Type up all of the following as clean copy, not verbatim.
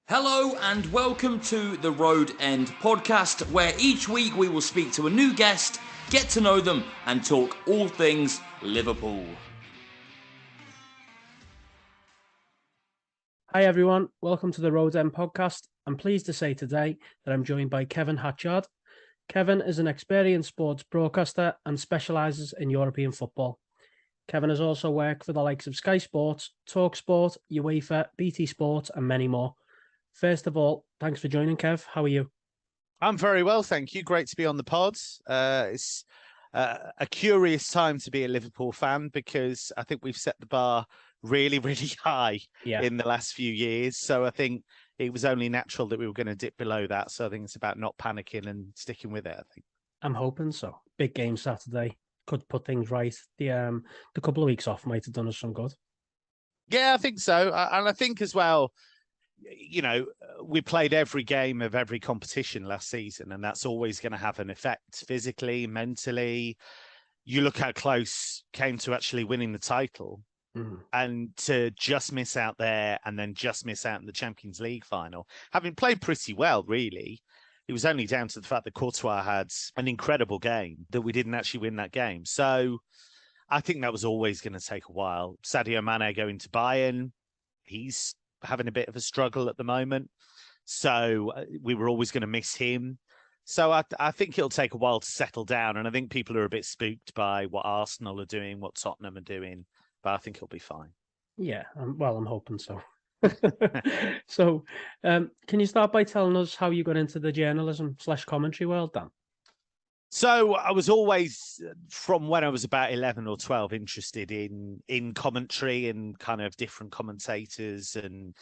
Hello and welcome to the Road End podcast, where each week we will speak to a new guest, get to know them, and talk all things Liverpool. Hi everyone, welcome to the Road End podcast. I'm pleased to say today that I'm joined by Kevin Hatchard. Kevin is an experienced sports broadcaster and specialises in European football. Kevin has also worked for the likes of Sky Sports, TalkSport, UEFA, BT Sport, and many more. First of all, thanks for joining, Kev. How are you? I'm very well, thank you. Great to be on the pod. It's a curious time to be a Liverpool fan because I think we've set the bar really, really high in the last few years. So I think it was only natural that we were going to dip below that. So I think it's about not panicking and sticking with it, I think. I'm hoping so. Big game Saturday. Could put things right. The couple of weeks off might have done us some good. Yeah, I think so. And I think as well, you know, we played every game of every competition last season, and that's always going to have an effect physically, mentally. You look how close came to actually winning the title, and to just miss out there and then just miss out in the Champions League final, having played pretty well, really. It was only down to the fact that Courtois had an incredible game that we didn't actually win that game. So I think that was always going to take a while. Sadio Mane going to Bayern, he's having a bit of a struggle at the moment. So we were always going to miss him. So I think it'll take a while to settle down. And I think people are a bit spooked by what Arsenal are doing, what Tottenham are doing. But I think it'll be fine. Yeah, I'm hoping so. So can you start by telling us how you got into the journalism/commentary world, Dan? So I was always, from when I was about 11 or 12, interested in commentary and kind of different commentators. And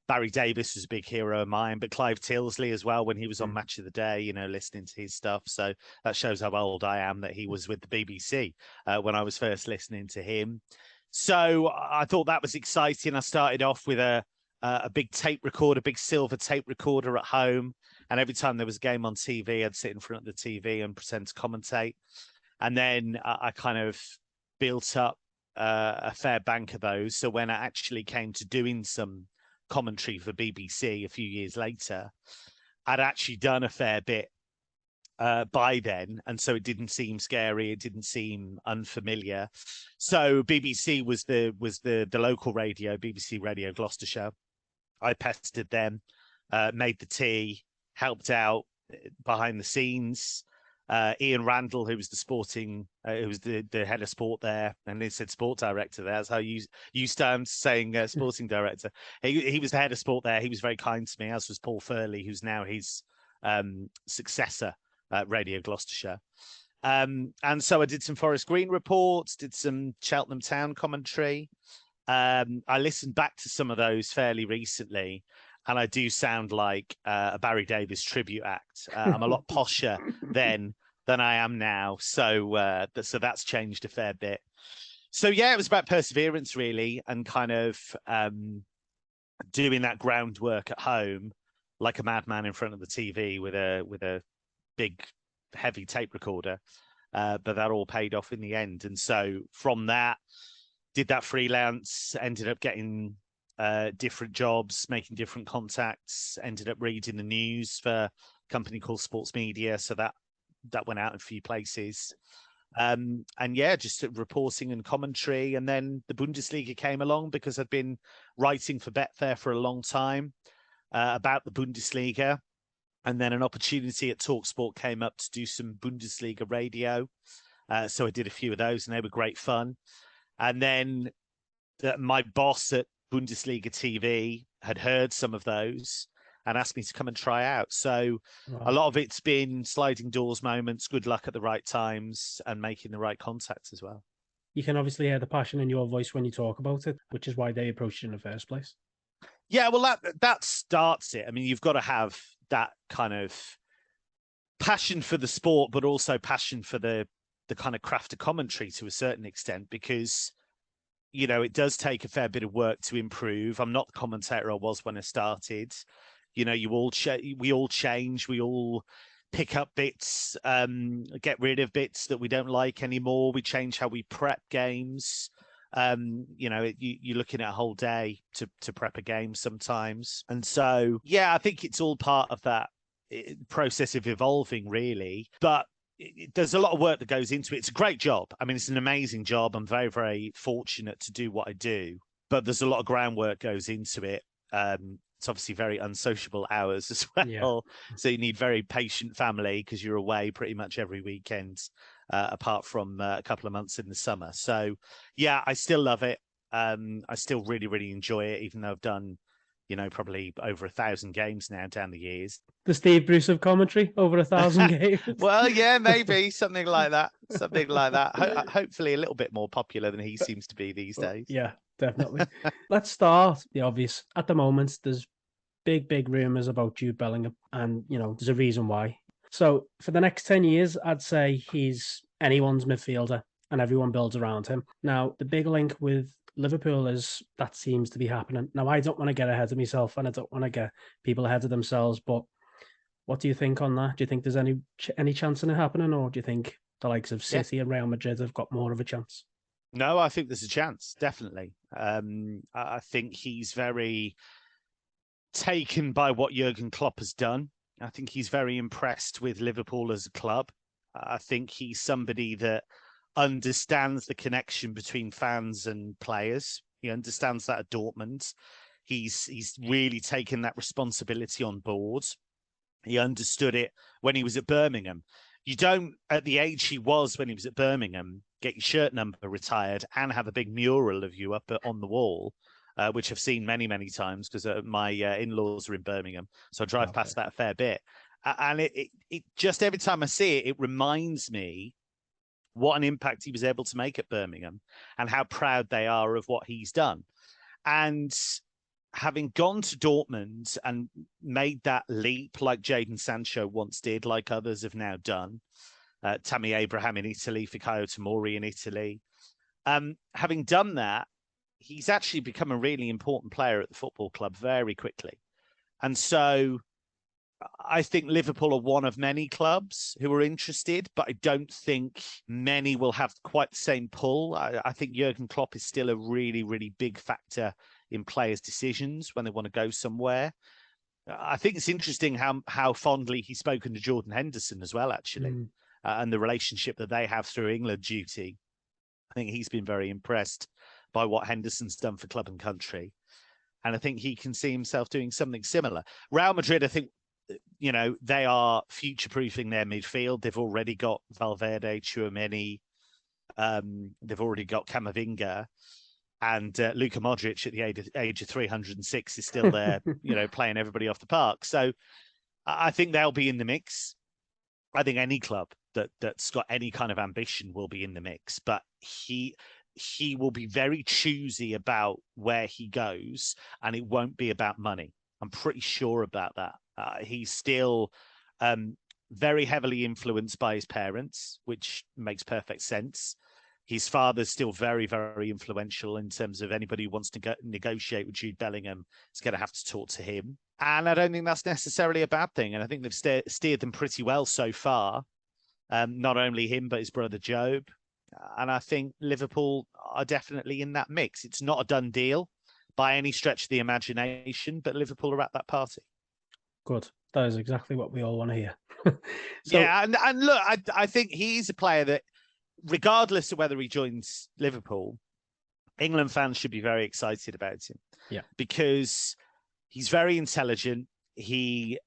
Barry Davis was a big hero of mine, but Clive Tilsley as well, when he was on Match of the Day, you know, listening to his stuff. So that shows how old I am, that he was with the BBC when I was first listening to him. So I thought that was exciting. I started off with a big tape recorder, big silver tape recorder at home. And every time there was a game on TV, I'd sit in front of the TV and pretend to commentate. And then I kind of built up a fair bank of those. So when I actually came to doing some commentary for BBC a few years later, I'd actually done a fair bit by then. And so it didn't seem scary. It didn't seem unfamiliar. So BBC was the local radio, BBC Radio Gloucestershire. I pestered them, made the tea, helped out behind the scenes. Ian Randall, who was who was the head of sport there, and they said sport director there. That's how you stand saying sporting director. He was the head of sport there. He was very kind to me, as was Paul Furley, who's now his successor at Radio Gloucestershire. And so I did some Forest Green reports, did some Cheltenham Town commentary. I listened back to some of those fairly recently, and I do sound like a Barry Davis tribute act. I'm a lot posher then than I am now. So that's changed a fair bit. So, yeah, it was about perseverance, really, and kind of doing that groundwork at home like a madman in front of the TV with a big, heavy tape recorder. But that all paid off in the end. And so from that, did that freelance, ended up getting different jobs, making different contacts, ended up reading the news for a company called Sports Media. So that went out in a few places. And yeah, just reporting and commentary. And then the Bundesliga came along because I'd been writing for Betfair for a long time about the Bundesliga. And then an opportunity at TalkSport came up to do some Bundesliga radio. So I did a few of those and they were great fun. And then my boss at Bundesliga TV had heard some of those and asked me to come and try out. So a lot of it's been sliding doors moments, good luck at the right times, and making the right contacts as well. You can obviously hear the passion in your voice when you talk about it, which is why they approached you in the first place. Yeah, well, that starts it. I mean, you've got to have that kind of passion for the sport, but also passion for the kind of craft of commentary to a certain extent, because, you know, it does take a fair bit of work to improve. I'm not the commentator I was when I started. You know, we all change. We all pick up bits, get rid of bits that we don't like anymore. We change how we prep games. You're looking at a whole day to prep a game sometimes. And so, yeah, I think it's all part of that process of evolving, really. But there's a lot of work that goes into it. It's a great job. I mean, it's an amazing job. I'm very, very fortunate to do what I do, but there's a lot of groundwork goes into it. It's obviously very unsociable hours as well. Yeah. So you need very patient family because you're away pretty much every weekend, apart from a couple of months in the summer. So, yeah, I still love it. I still really, really enjoy it, even though I've done, probably over 1,000 games now down the years. The Steve Bruce of commentary, over 1,000 games. Well, yeah, maybe something like that. Something like that. Hopefully a little bit more popular than he seems to be these days. Yeah, definitely. Let's start the obvious. At the moment, there's big rumours about Jude Bellingham, and, there's a reason why. So for the next 10 years, I'd say he's anyone's midfielder and everyone builds around him. Now, the big link with Liverpool is that seems to be happening. Now, I don't want to get ahead of myself and I don't want to get people ahead of themselves, but what do you think on that? Do you think there's any chance in it happening, or do you think the likes of City and Real Madrid have got more of a chance? No, I think there's a chance, definitely. I think he's very taken by what Jurgen Klopp has done. I think he's very impressed with Liverpool as a club. I think he's somebody that understands the connection between fans and players. He understands that at Dortmund. He's really taken that responsibility on board. He understood it when he was at Birmingham. You don't, at the age he was when he was at Birmingham, get your shirt number retired and have a big mural of you up on the wall, which I've seen many, many times because my in-laws are in Birmingham. So I drive past that a fair bit. And it just every time I see it, it reminds me what an impact he was able to make at Birmingham and how proud they are of what he's done. And having gone to Dortmund and made that leap like Jadon Sancho once did, like others have now done, Tammy Abraham in Italy, Fikayo Tomori in Italy, having done that, he's actually become a really important player at the football club very quickly. And so I think Liverpool are one of many clubs who are interested, but I don't think many will have quite the same pull. I think Jurgen Klopp is still a really, really big factor in players' decisions when they want to go somewhere. I think it's interesting how fondly he's spoken to Jordan Henderson as well, actually, and the relationship that they have through England duty. I think he's been very impressed by what Henderson's done for club and country. And I think he can see himself doing something similar. Real Madrid, I think, they are future-proofing their midfield. They've already got Valverde, Tchouaméni. They've already got Camavinga. And Luka Modric at the age of 306 is still there, playing everybody off the park. So I think they'll be in the mix. I think any club that's got any kind of ambition will be in the mix. But he will be very choosy about where he goes, and it won't be about money. I'm pretty sure about that. He's still very heavily influenced by his parents, which makes perfect sense. His father's still very, very influential in terms of anybody who wants to negotiate with Jude Bellingham is going to have to talk to him. And I don't think that's necessarily a bad thing. And I think they've steered them pretty well so far. Not only him, but his brother Job. And I think Liverpool are definitely in that mix. It's not a done deal by any stretch of the imagination, but Liverpool are at that party. Good. That is exactly what we all want to hear. Yeah, and look, I think he's a player that, regardless of whether he joins Liverpool, England fans should be very excited about him. Yeah, because he's very intelligent. He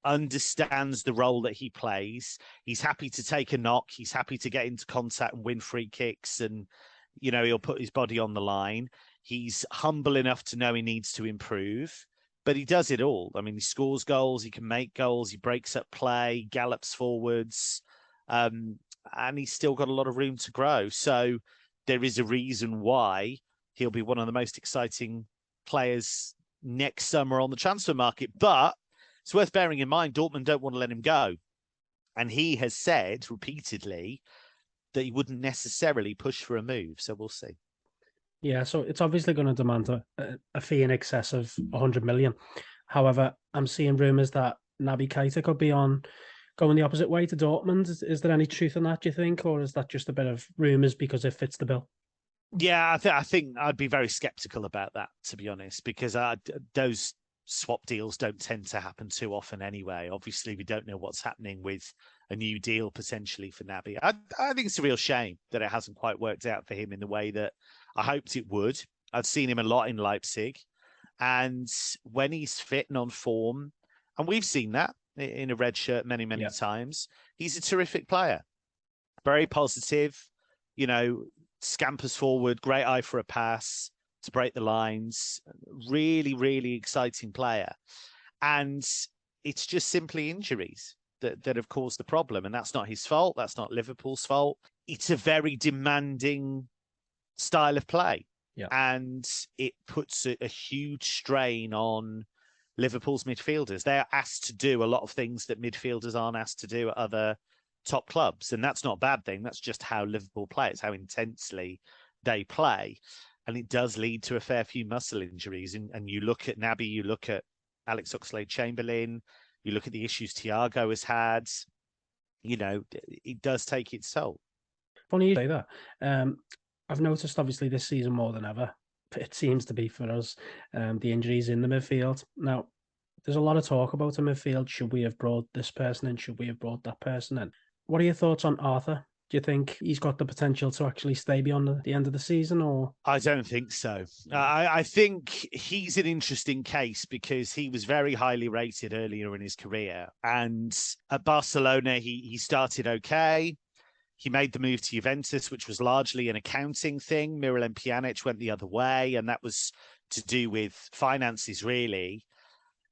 understands the role that he plays. He's happy to take a knock. He's happy to get into contact and win free kicks, and he'll put his body on the line. He's humble enough to know he needs to improve, but he does it all. I mean, he scores goals, he can make goals, he breaks up play, gallops forwards, and he's still got a lot of room to grow. So there is a reason why he'll be one of the most exciting players next summer on the transfer market. But it's worth bearing in mind, Dortmund don't want to let him go. And he has said repeatedly that he wouldn't necessarily push for a move. So we'll see. Yeah, so it's obviously going to demand a fee in excess of 100 million. However, I'm seeing rumours that Naby Keita could be going the opposite way to Dortmund. Is there any truth in that, do you think? Or is that just a bit of rumours because it fits the bill? Yeah, I think I'd be very skeptical about that, to be honest, because those swap deals don't tend to happen too often anyway. Obviously, we don't know what's happening with a new deal potentially for Naby. I think it's a real shame that it hasn't quite worked out for him in the way that I hoped it would. I've seen him a lot in Leipzig, and when he's fit and on form, and we've seen that in a red shirt many, many times, he's a terrific player. Very positive, you know, scampers forward, great eye for a pass to break the lines. Really, really exciting player. And it's just simply injuries that have caused the problem. And that's not his fault. That's not Liverpool's fault. It's a very demanding style of play. Yeah. And it puts a huge strain on Liverpool's midfielders. They're asked to do a lot of things that midfielders aren't asked to do at other top clubs. And that's not a bad thing. That's just how Liverpool play. It's how intensely they play. And it does lead to a fair few muscle injuries. And you look at Naby, you look at Alex Oxlade-Chamberlain, you look at the issues Thiago has had, you know, it does take its toll. Funny you say that. I've noticed, obviously, this season more than ever, it seems to be for us, the injuries in the midfield. Now, there's a lot of talk about the midfield. Should we have brought this person in? Should we have brought that person in? What are your thoughts on Arthur? Do you think he's got the potential to actually stay beyond the end of the season, or? I don't think so. I think he's an interesting case because he was very highly rated earlier in his career. And at Barcelona, he started okay. He made the move to Juventus, which was largely an accounting thing. Miralem Pjanic went the other way, and that was to do with finances, really.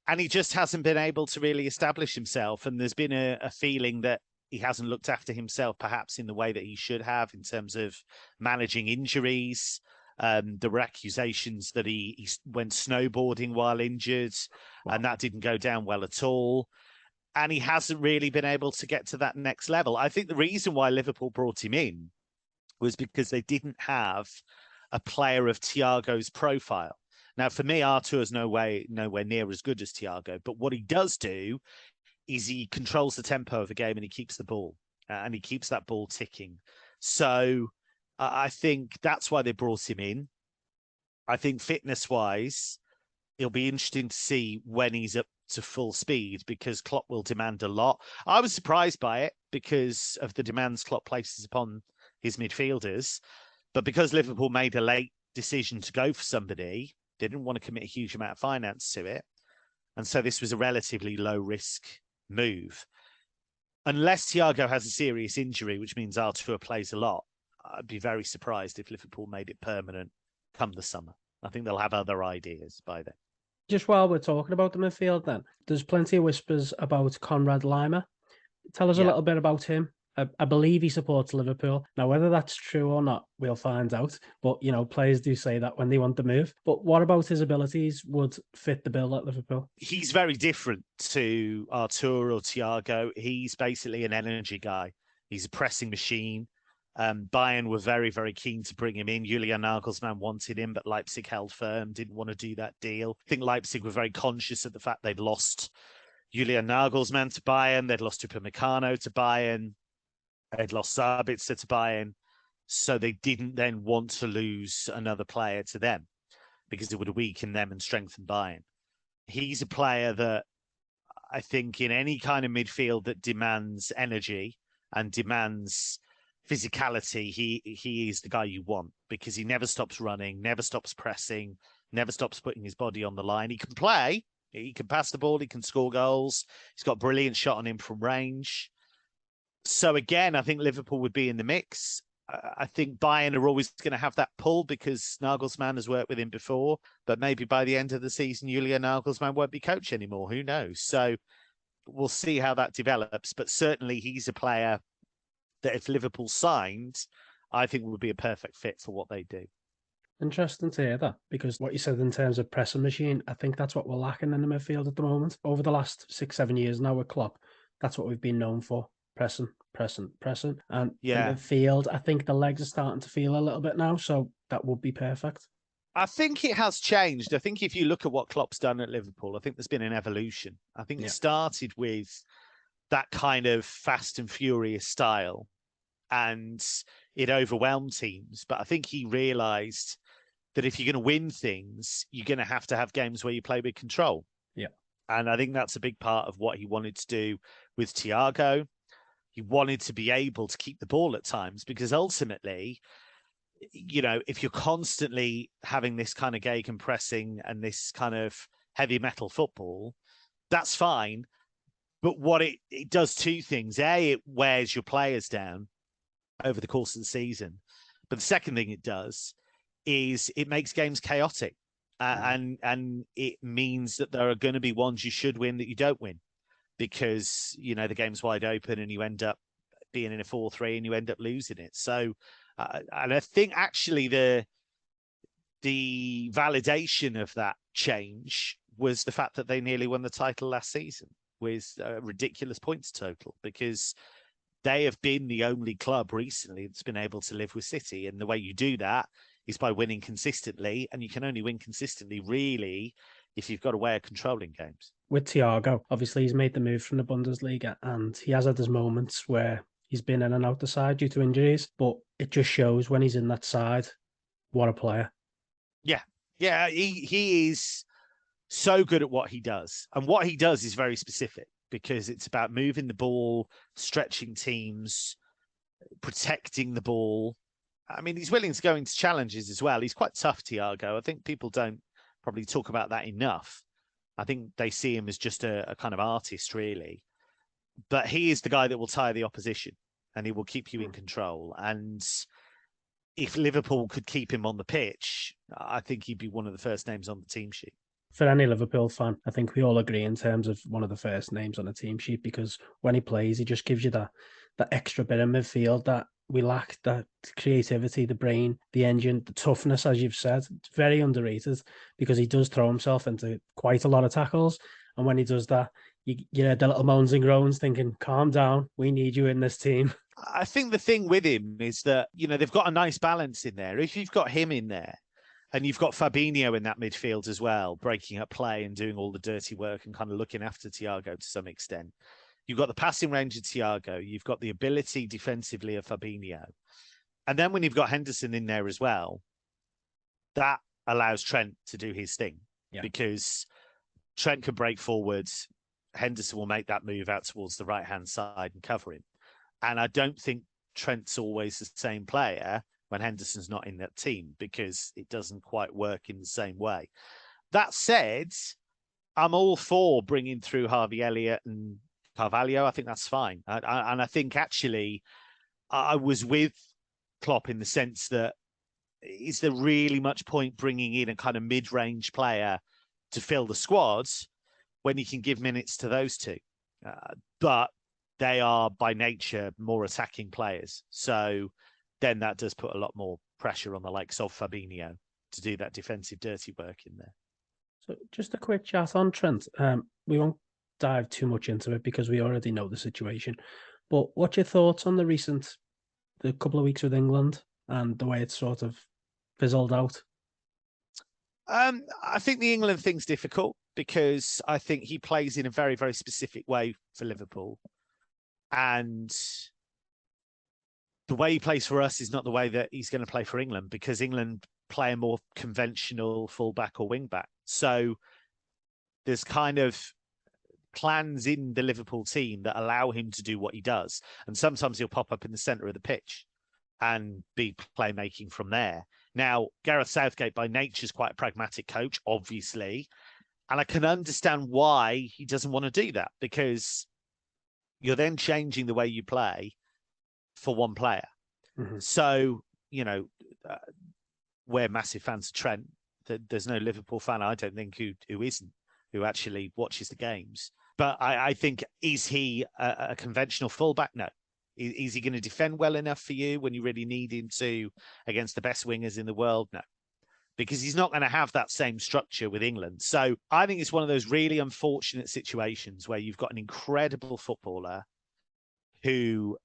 And he just hasn't been able to really establish himself. And there's been a feeling that he hasn't looked after himself, perhaps in the way that he should have in terms of managing injuries. There were accusations that he went snowboarding while injured, and that didn't go down well at all. And he hasn't really been able to get to that next level. I think the reason why Liverpool brought him in was because they didn't have a player of Thiago's profile. Now, for me, Artur's nowhere near as good as Thiago, but what he does do is he controls the tempo of the game and he keeps the ball and he keeps that ball ticking. So I think that's why they brought him in. I think fitness-wise, it'll be interesting to see when he's up to full speed because Klopp will demand a lot. I was surprised by it because of the demands Klopp places upon his midfielders. But because Liverpool made a late decision to go for somebody, they didn't want to commit a huge amount of finance to it. And so this was a relatively low-risk move. Unless Thiago has a serious injury, which means Artur plays a lot, I'd be very surprised if Liverpool made it permanent come the summer. I think they'll have other ideas by then. Just while we're talking about the midfield then, there's plenty of whispers about Conrad Lima. Tell us a little bit about him. I believe he supports Liverpool. Now, whether that's true or not, we'll find out. But, you know, players do say that when they want to move. But what about his abilities would fit the bill at Liverpool? He's very different to Artur or Thiago. He's basically an energy guy. He's a pressing machine. Bayern were very, very keen to bring him in. Julian Nagelsmann wanted him, but Leipzig held firm, didn't want to do that deal. I think Leipzig were very conscious of the fact they'd lost Julian Nagelsmann to Bayern. They'd lost Upamecano to Bayern. They'd lost Sabitzer to Bayern. So they didn't then want to lose another player to them because it would weaken them and strengthen Bayern. He's a player that I think in any kind of midfield that demands energy and demands physicality, he is the guy you want because he never stops running, never stops pressing, never stops putting his body on the line. He can play, he can pass the ball, he can score goals. He's got a brilliant shot on him from range. So again, I think Liverpool would be in the mix. I think Bayern are always going to have that pull because Nagelsmann has worked with him before, but maybe by the end of the season, Julian Nagelsmann won't be coach anymore. Who knows? So we'll see how that develops. But certainly he's a player that if Liverpool signed, I think would be a perfect fit for what they do. Interesting to hear that, because what you said in terms of pressing machine, I think that's what we're lacking in the midfield at the moment. Over the last 6-7 years now with Klopp, that's what we've been known for. Pressing. And in the field, I think the legs are starting to feel a little bit now, so that would be perfect. I think it has changed. I think if you look at what Klopp's done at Liverpool, I think there's been an evolution. I think it started with that kind of fast and furious style. And it overwhelmed teams. But I think he realised that if you're going to win things, you're going to have games where you play with control. Yeah. And I think that's a big part of what he wanted to do with Thiago. He wanted to be able to keep the ball at times, because ultimately, you know, if you're constantly having this kind of gegenpressing and this kind of heavy metal football, that's fine. But what it does two things. A, it wears your players down over the course of the season. But the second thing it does is it makes games chaotic. And it means that there are going to be ones you should win that you don't win, because, you know, the game's wide open and you end up being in a 4-3 and you end up losing it. So, and I think actually the validation of that change was the fact that they nearly won the title last season with a ridiculous points total, because they have been the only club recently that's been able to live with City. And the way you do that is by winning consistently, and you can only win consistently, really, if you've got a way of controlling games. With Thiago, obviously he's made the move from the Bundesliga, and he has had his moments where he's been in and out the side due to injuries, but it just shows when he's in that side, what a player. Yeah, he is so good at what he does. And what he does is very specific, because it's about moving the ball, stretching teams, protecting the ball. I mean, he's willing to go into challenges as well. He's quite tough, Thiago. I think people don't probably talk about that enough. I think they see him as just a kind of artist, really. But he is the guy that will tire the opposition, and he will keep you in control. And if Liverpool could keep him on the pitch, I think he'd be one of the first names on the team sheet. For any Liverpool fan, I think we all agree in terms of one of the first names on the team sheet, because when he plays, he just gives you that extra bit of midfield that we lack, that creativity, the brain, the engine, the toughness, as you've said. It's very underrated, because he does throw himself into quite a lot of tackles. And when he does that, you know, the little moans and groans thinking, calm down, we need you in this team. I think the thing with him is that, you know, they've got a nice balance in there. If you've got him in there, and you've got Fabinho in that midfield as well, breaking up play and doing all the dirty work and kind of looking after Thiago to some extent. You've got the passing range of Thiago. You've got the ability defensively of Fabinho. And then when you've got Henderson in there as well, that allows Trent to do his thing. Yeah. Because Trent can break forwards. Henderson will make that move out towards the right-hand side and cover him. And I don't think Trent's always the same player when Henderson's not in that team, because it doesn't quite work in the same way. That said, I'm all for bringing through Harvey Elliott and Carvalho. I think that's fine. And I think actually I was with Klopp in the sense that, is there really much point bringing in a kind of mid-range player to fill the squads when you can give minutes to those two? But they are by nature more attacking players. So then that does put a lot more pressure on the likes of Fabinho to do that defensive dirty work in there. So just a quick chat on Trent. We won't dive too much into it because we already know the situation. But what's your thoughts on the couple of weeks with England and the way it's sort of fizzled out? I think the England thing's difficult, because I think he plays in a very, very specific way for Liverpool. And the way he plays for us is not the way that he's going to play for England, because England play a more conventional fullback or wingback. So there's kind of plans in the Liverpool team that allow him to do what he does. And sometimes he'll pop up in the centre of the pitch and be playmaking from there. Now, Gareth Southgate by nature is quite a pragmatic coach, obviously. And I can understand why he doesn't want to do that, because you're then changing the way you play for one player. Mm-hmm. So, you know, we're massive fans of Trent. There's no Liverpool fan, I don't think, who isn't, who actually watches the games. But I think, is he a conventional fullback? No. Is he going to defend well enough for you when you really need him to against the best wingers in the world? No. Because he's not going to have that same structure with England. So I think it's one of those really unfortunate situations where you've got an incredible footballer who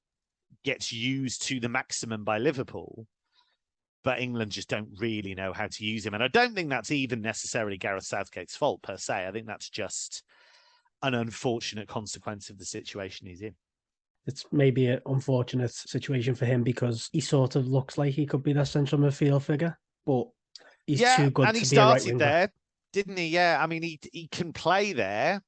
gets used to the maximum by Liverpool, but England just don't really know how to use him. And I don't think that's even necessarily Gareth Southgate's fault per se. I think that's just an unfortunate consequence of the situation he's in. It's maybe an unfortunate situation for him because he sort of looks like he could be that central midfield figure, but he's too good and he to be a right started wing there, back. didn't he? Yeah, I mean, he can play there.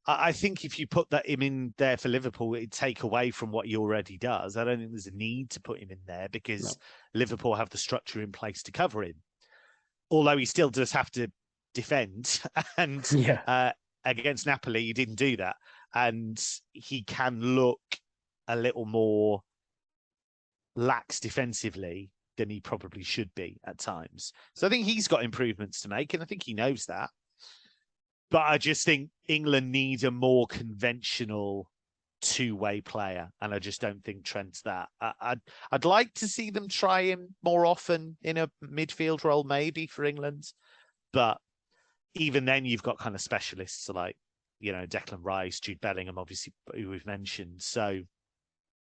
I think if you put him in there for Liverpool, it'd take away from what he already does. I don't think there's a need to put him in there because Liverpool have the structure in place to cover him. Although he still does have to defend, and against Napoli, he didn't do that, and he can look a little more lax defensively than he probably should be at times. So I think he's got improvements to make, and I think he knows that. But I just think England needs a more conventional two-way player, and I just don't think Trent's that. I'd like to see them try him more often in a midfield role, maybe for England. But even then, you've got kind of specialists like, Declan Rice, Jude Bellingham, obviously, who we've mentioned. So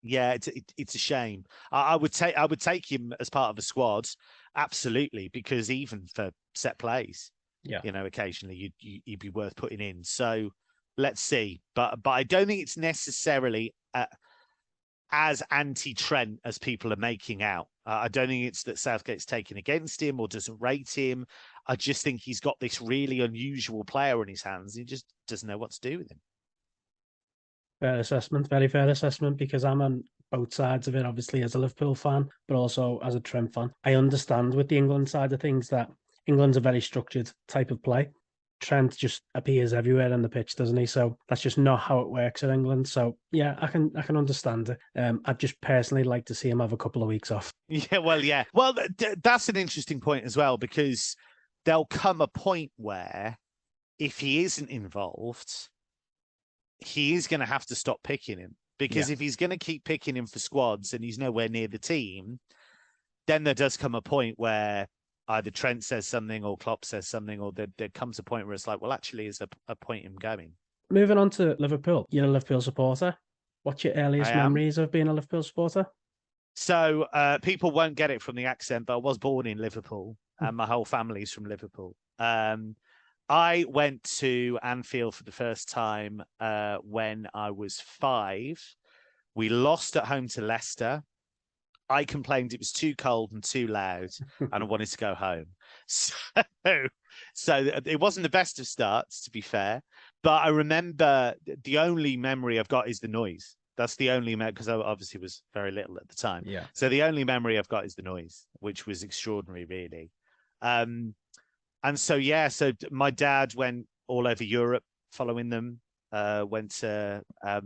yeah, it's a shame. I would take him as part of a squad, absolutely, because even for set plays, occasionally you'd be worth putting in. So let's see, but I don't think it's necessarily as anti-Trent as people are making out. I don't think it's that Southgate's taken against him or doesn't rate him. I just think he's got this really unusual player in his hands. He just doesn't know what to do with him. Fair assessment, very fair assessment, because I'm on both sides of it, obviously, as a Liverpool fan, but also as a Trent fan. I understand with the England side of things that England's a very structured type of play. Trent just appears everywhere on the pitch, doesn't he? So that's just not how it works at England. So yeah, I can understand it. I'd just personally like to see him have a couple of weeks off. Yeah. Well, that's an interesting point as well, because there'll come a point where if he isn't involved, he is going to have to stop picking him, because if he's going to keep picking him for squads and he's nowhere near the team, then there does come a point where either Trent says something or Klopp says something, or there comes a point where it's like, well, actually, is a point in going. Moving on to Liverpool. You're a Liverpool supporter. What's your earliest memories of being a Liverpool supporter? So people won't get it from the accent, but I was born in Liverpool and my whole family's from Liverpool. I went to Anfield for the first time when I was 5. We lost at home to Leicester. I complained it was too cold and too loud, and I wanted to go home. So it wasn't the best of starts, to be fair. But I remember the only memory I've got is the noise. That's the only memory, because I obviously was very little at the time. Yeah. So the only memory I've got is the noise, which was extraordinary, really. And so my dad went all over Europe following them. Went to the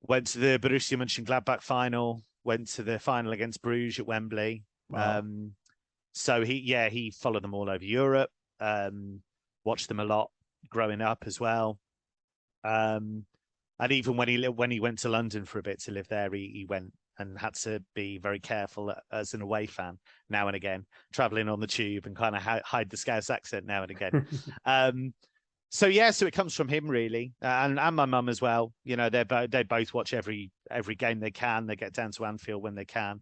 Borussia Mönchengladbach final. Went to the final against Bruges at Wembley. Wow. So he followed them all over Europe. Watched them a lot growing up as well. And even when he went to London for a bit to live there, he went and had to be very careful as an away fan now and again, traveling on the tube and kind of hide the Scouse accent now and again. So it comes from him really, and my mum as well. They both watch every game they can. They get down to Anfield when they can.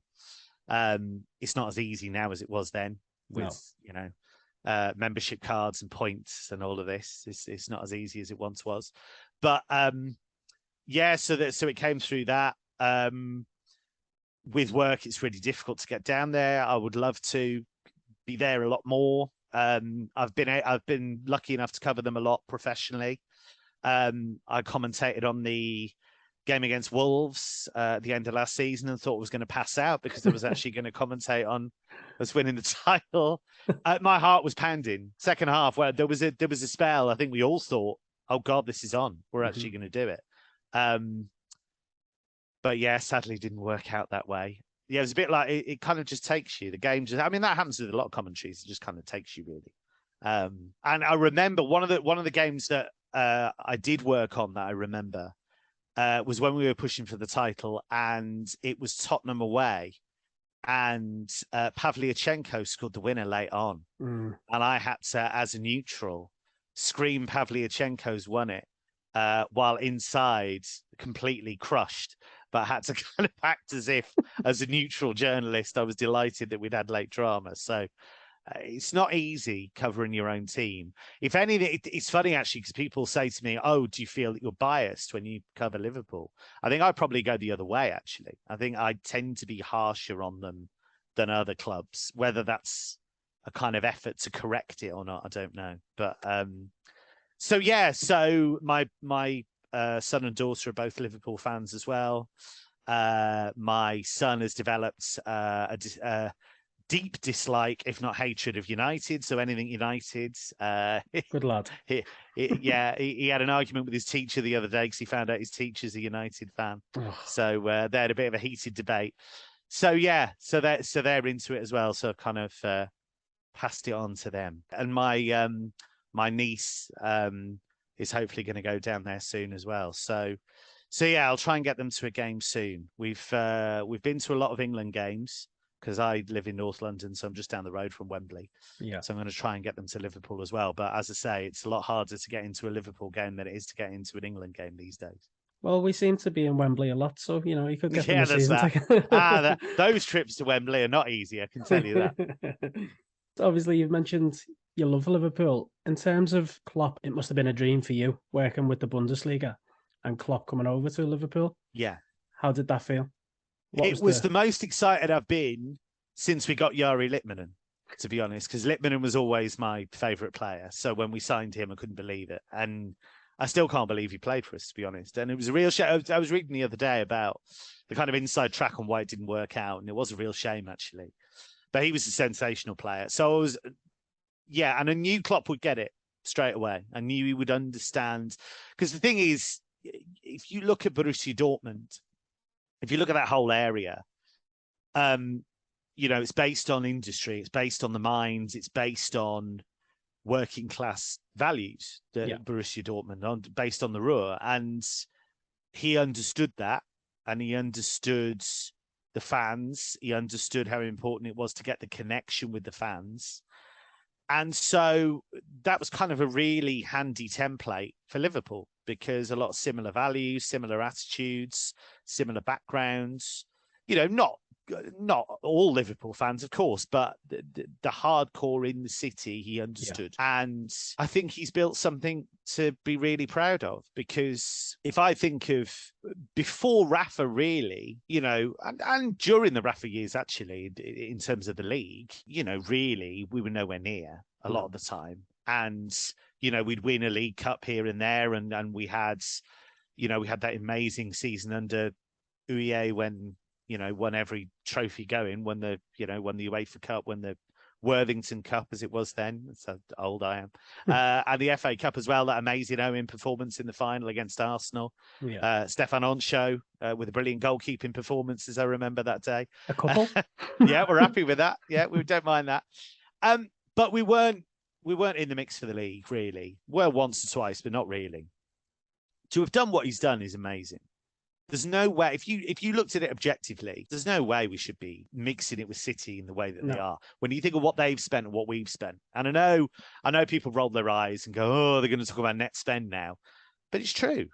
It's not as easy now as it was then with membership cards and points and all of this. It's not as easy as it once was, but so it came through that. With work, it's really difficult to get down there. I would love to be there a lot more. I've been lucky enough to cover them a lot professionally. I commentated on the game against Wolves at the end of last season and thought I was going to pass out because I was actually going to commentate on us winning the title. My heart was pounding. Second half, where there was a spell, I think we all thought, oh God, this is on. We're actually going to do it. But sadly it didn't work out that way. Yeah, it was a bit like it kind of just takes you. The game that happens with a lot of commentaries. It just kind of takes you really. And I remember one of the games that I did work on that I remember was when we were pushing for the title, and it was Tottenham away, and Pavlyuchenko scored the winner late on, and I had to, as a neutral, scream Pavlyuchenko's won it, while inside completely crushed. But I had to kind of act as if, as a neutral journalist, I was delighted that we'd had late drama. So It's not easy covering your own team. If anything, it's funny actually because people say to me, "Oh, do you feel that you're biased when you cover Liverpool?" I think I probably go the other way. Actually, I think I tend to be harsher on them than other clubs. Whether that's a kind of effort to correct it or not, I don't know. But so yeah, so my son and daughter are both Liverpool fans as well. My son has developed a deep dislike, if not hatred, of United. So anything United. Good lad. He had an argument with his teacher the other day because he found out his teacher's a United fan. So they had a bit of a heated debate. So yeah, so they're into it as well. So I've kind of passed it on to them. And my niece is hopefully going to go down there soon as well. So yeah, I'll try and get them to a game soon. We've been to a lot of England games because I live in North London, so I'm just down the road from Wembley. Yeah. So I'm going to try and get them to Liverpool as well. But as I say, it's a lot harder to get into a Liverpool game than it is to get into an England game these days. Well, we seem to be in Wembley a lot, so you could get them a season ticket. Those trips to Wembley are not easy, I can tell you that. Obviously, you've mentioned you love Liverpool. In terms of Klopp, it must have been a dream for you working with the Bundesliga and Klopp coming over to Liverpool. Yeah. How did that feel? It was the most excited I've been since we got Jari Litmanen, to be honest, because Litmanen was always my favourite player. So when we signed him, I couldn't believe it. And I still can't believe he played for us, to be honest. And it was a real shame. I was reading the other day about the kind of inside track on why it didn't work out. And it was a real shame, actually. But he was a sensational player. So I was, yeah, and I knew Klopp would get it straight away. I knew he would understand. Because the thing is, if you look at Borussia Dortmund, if you look at that whole area, it's based on industry, it's based on the mines, it's based on working class values, Borussia Dortmund, based on the Ruhr. And he understood that, and he understood the fans. He understood how important it was to get the connection with the fans. And so that was kind of a really handy template for Liverpool, because a lot of similar values, similar attitudes, similar backgrounds, not all Liverpool fans, of course, but the hardcore in the city, he understood. Yeah. And I think he's built something to be really proud of, because if I think of before Rafa, really, and during the Rafa years, actually, in terms of the league, really, we were nowhere near a lot of the time. And, we'd win a League Cup here and there. And we had, we had that amazing season under Uye when, won every trophy going, won the UEFA Cup, won the Worthington Cup, as it was then. That's how old I am. And the FA Cup as well, that amazing Owen performance in the final against Arsenal. Yeah. Stefan Oncho with a brilliant goalkeeping performance, as I remember that day. A couple. Yeah, we're happy with that. Yeah, we don't mind that. But we weren't in the mix for the league, really. Well, once or twice, but not really. To have done what he's done is amazing. There's no way, if you looked at it objectively, there's no way we should be mixing it with City in the way that they are. When you think of what they've spent and what we've spent. And I know people roll their eyes and go, oh, they're going to talk about net spend now. But it's true.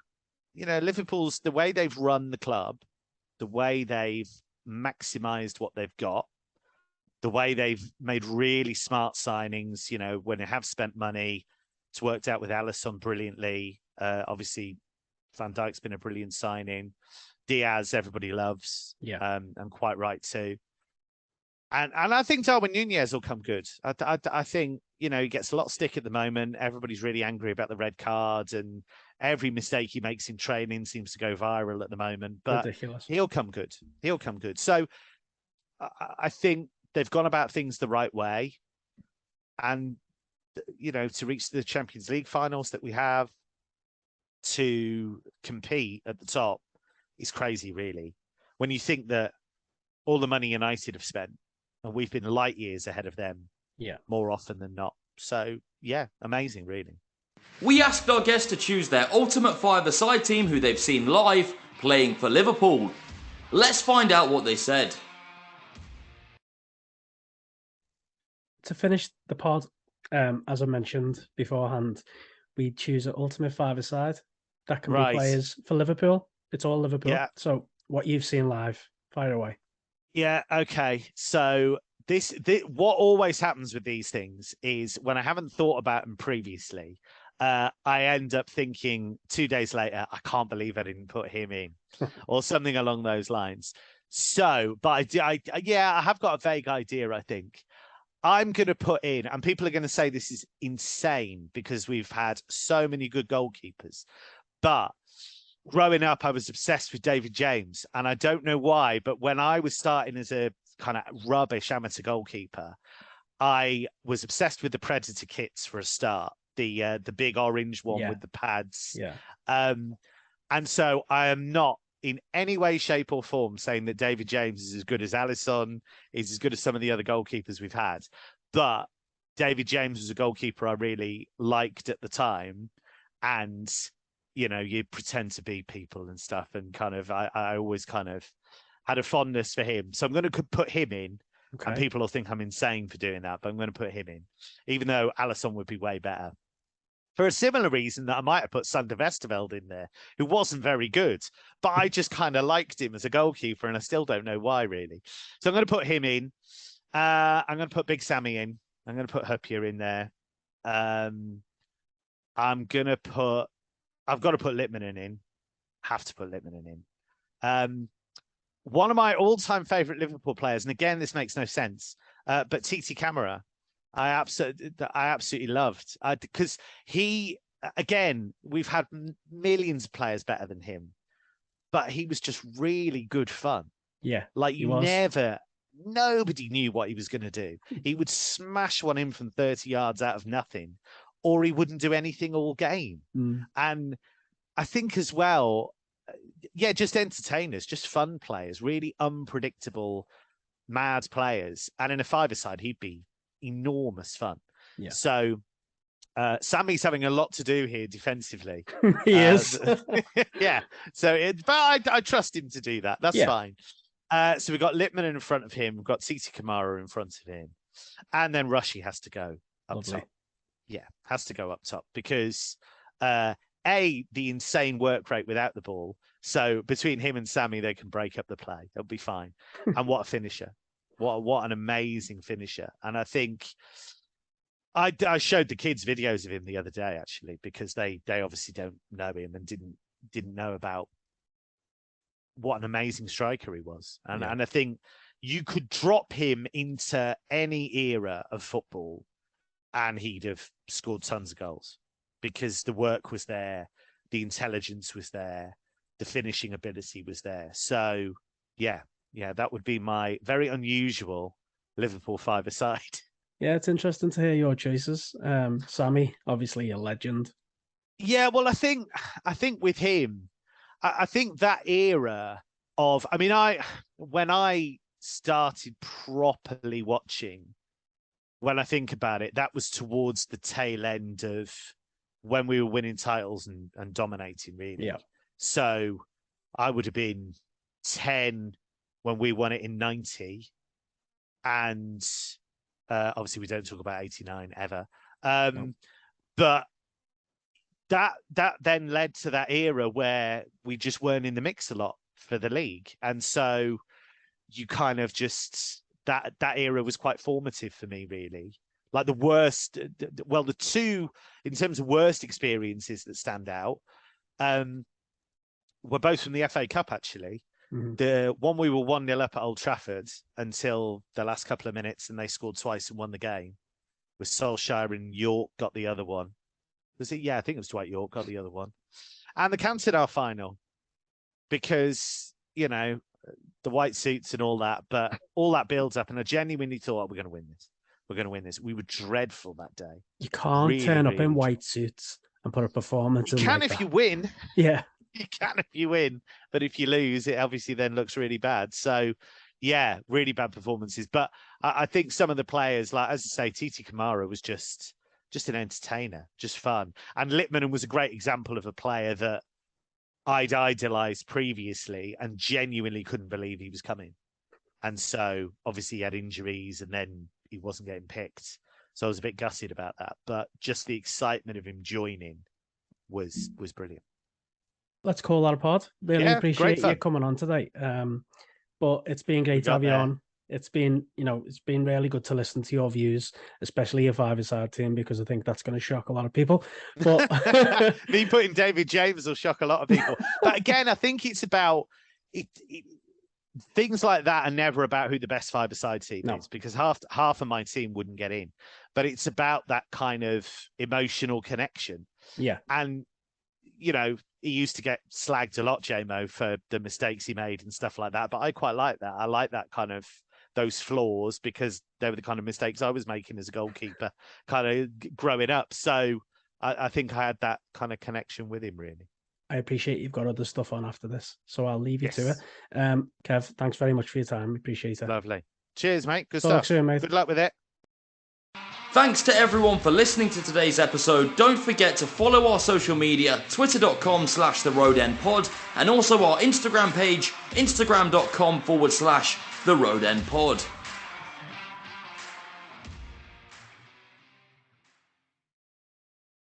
Liverpool's, the way they've run the club, the way they've maximised what they've got, the way they've made really smart signings, when they have spent money. It's worked out with Alisson brilliantly. Obviously, Van Dijk's been a brilliant signing. Diaz, everybody loves. Yeah. And quite right too. And I think Darwin Nunez will come good. I think, he gets a lot of stick at the moment. Everybody's really angry about the red card, and every mistake he makes in training seems to go viral at the moment. But ridiculous. He'll come good. He'll come good. So I think they've gone about things the right way. And, to reach the Champions League finals that we have, to compete at the top is crazy, really. When you think that all the money United have spent, and we've been light years ahead of them, more often than not. So, yeah, amazing, really. We asked our guests to choose their ultimate five-a-side team who they've seen live playing for Liverpool. Let's find out what they said. To finish the pod, as I mentioned beforehand, we choose an ultimate five-a-side. That can be players for Liverpool. It's all Liverpool. Yeah. So what you've seen live, fire away. Yeah, okay. So what always happens with these things is when I haven't thought about them previously, I end up thinking 2 days later, I can't believe I didn't put him in, or something along those lines. So, but I have got a vague idea. I think I'm going to put in, and people are going to say this is insane because we've had so many good goalkeepers, but growing up, I was obsessed with David James, and I don't know why, but when I was starting as a kind of rubbish amateur goalkeeper, I was obsessed with the Predator kits for a start, the big orange one with the pads. Yeah. And so I am not in any way, shape, or form saying that David James is as good as Alisson, is as good as some of the other goalkeepers we've had, but David James was a goalkeeper I really liked at the time, and you pretend to be people and stuff, and kind of I always kind of had a fondness for him. So I'm going to put him in, and people will think I'm insane for doing that, but I'm going to put him in, even though Alisson would be way better. For a similar reason that I might have put Sander Westerveld in there, who wasn't very good, but I just kind of liked him as a goalkeeper, and I still don't know why, really. So I'm going to put him in. I'm going to put Big Sammy in. I'm going to put Huppier in there. I've got to put Littmanen in. Have to put Littmanen in. One of my all-time favourite Liverpool players, and again, this makes no sense, but Titi Camara, I absolutely loved, because he, again, we've had millions of players better than him, but he was just really good fun. Yeah, like nobody knew what he was going to do. He would smash one in from 30 yards out of nothing, or he wouldn't do anything all game. And I think as well, just entertainers, just fun players, really unpredictable, mad players. And in a five-a-side, he'd be enormous fun. Yeah. So Sammy's having a lot to do here defensively. He is. Yeah. But I trust him to do that. That's fine. So we've got Littmanen in front of him. We've got Titi Camara in front of him. And then Rushy has to go up top. Yeah, has to go up top because the insane work rate without the ball. So between him and Sammy, they can break up the play. They'll be fine. And what a finisher. What an amazing finisher. And I think I showed the kids videos of him the other day, actually, because they obviously don't know him and didn't know about what an amazing striker he was. And I think you could drop him into any era of football and he'd have scored tons of goals because the work was there, the intelligence was there, the finishing ability was there. So, yeah, that would be my very unusual Liverpool five-a-side. Yeah, it's interesting to hear your choices. Sammy, obviously a legend. Yeah, well, I think with him, I think that era of, when I started properly watching, when I think about it, that was towards the tail end of when we were winning titles and dominating, really. Yeah. So I would have been 10 when we won it in 90. And obviously we don't talk about 89 ever. No. But that then led to that era where we just weren't in the mix a lot for the league. And so you kind of just... That era was quite formative for me, really. Like the two, in terms of worst experiences that stand out, were both from the FA Cup, actually. Mm-hmm. The one we were 1-0 up at Old Trafford until the last couple of minutes, and they scored twice and won the game. With Solskjaer and York got the other one. Was it? Yeah, I think it was Dwight York got the other one. And the Cantona final, because, the white suits and all that, but all that builds up, and I genuinely thought, we're going to win this. We're going to win this. We were dreadful that day. You can't turn up in white suits and put a performance in. You can like if that. You win. Yeah. You can if you win. But if you lose, it obviously then looks really bad. So, yeah, really bad performances. But I think some of the players, like, as I say, Titi Camara was just an entertainer, just fun. And Littmanen was a great example of a player that I'd idolised previously and genuinely couldn't believe he was coming. And so obviously he had injuries and then he wasn't getting picked. So I was a bit gutted about that. But just the excitement of him joining was brilliant. Let's call that a pod. Really appreciate you coming on today. But it's been great to have you on. It's been really good to listen to your views, especially your five-a-side team, because I think that's going to shock a lot of people. But me putting David James will shock a lot of people. But again, I think it's about it things like that are never about who the best five-a-side team is, because half of my team wouldn't get in. But it's about that kind of emotional connection. Yeah. And, you know, he used to get slagged a lot, JMO, for the mistakes he made and stuff like that. But I quite like that. I like that kind of those flaws, because they were the kind of mistakes I was making as a goalkeeper kind of growing up. So I think I had that kind of connection with him, really. I appreciate you've got other stuff on after this, so I'll leave you to it. Kev, thanks very much for your time. Appreciate it. Lovely. Cheers, mate. Good Talk stuff. soon, mate. Good luck with it. Thanks to everyone for listening to today's episode. Don't forget to follow our social media, twitter.com/theroadendpod, and also our Instagram page, instagram.com/theroadendpod.